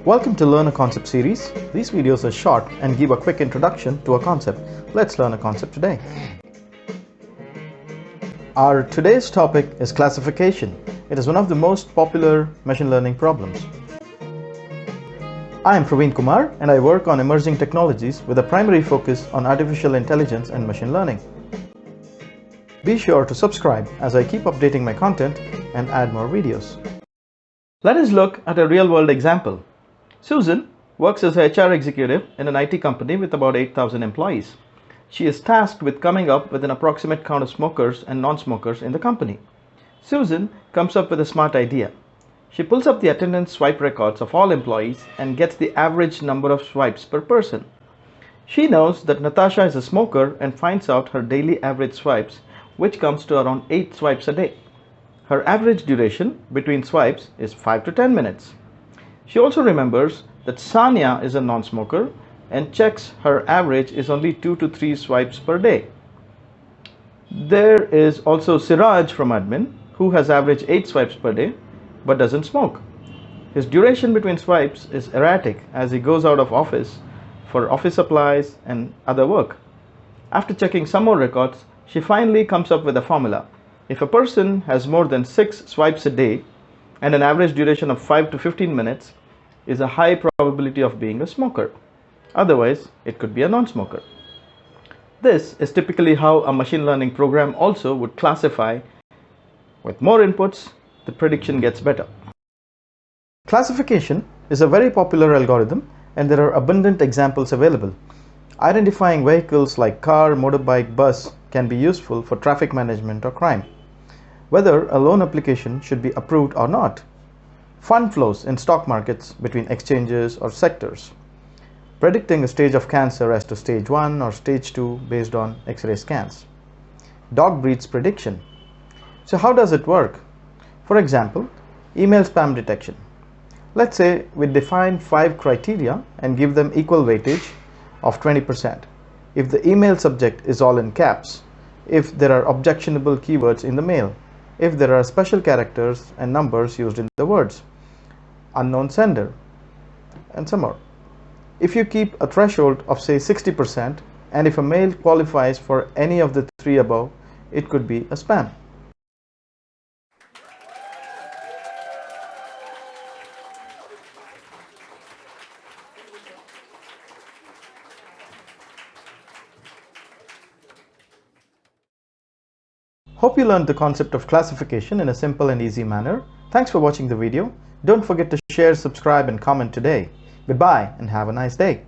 Welcome to Learn a Concept series. These videos are short and give a quick introduction to a concept. Let's learn a concept today. Our today's topic is classification. It is one of the most popular machine learning problems. I am Praveen Kumar and I work on emerging technologies with a primary focus on artificial intelligence and machine learning. Be sure to subscribe as I keep updating my content and add more videos. Let us look at a real-world example. Susan works as a HR executive in an IT company with about 8,000 employees. She is tasked with coming up with an approximate count of smokers and non-smokers in the company. Susan comes up with a smart idea. She pulls up the attendance swipe records of all employees and gets the average number of swipes per person. She knows that Natasha is a smoker and finds out her daily average swipes, which comes to around 8 swipes a day. Her average duration between swipes is 5 to 10 minutes. She also remembers that Sanya is a non-smoker and checks her average is only 2 to 3 swipes per day. There is also Siraj from admin who has averaged 8 swipes per day but doesn't smoke. His duration between swipes is erratic as he goes out of office for office supplies and other work. After checking some more records, she finally comes up with a formula. If a person has more than 6 swipes a day and an average duration of 5 to 15 minutes, is a high probability of being a smoker. Otherwise, it could be a non-smoker. This is typically how a machine learning program also would classify. With more inputs, the prediction gets better. Classification is a very popular algorithm and there are abundant examples available. Identifying vehicles like car, motorbike, bus can be useful for traffic management or crime. Whether a loan application should be approved or not. Fund flows in stock markets between exchanges or sectors. Predicting a stage of cancer as to stage 1 or stage 2 based on X-ray scans. Dog breeds prediction. So how does it work? For example, email spam detection. Let's say we define 5 criteria and give them equal weightage of 20%. If the email subject is all in caps, if there are objectionable keywords in the mail, if there are special characters and numbers used in the words, unknown sender, and some more. If you keep a threshold of say 60%, and if a mail qualifies for any of the 3 above, it could be a spam. Hope you learned the concept of classification in a simple and easy manner. Thanks for watching the video. Don't forget to share, subscribe, and comment today. Goodbye and have a nice day.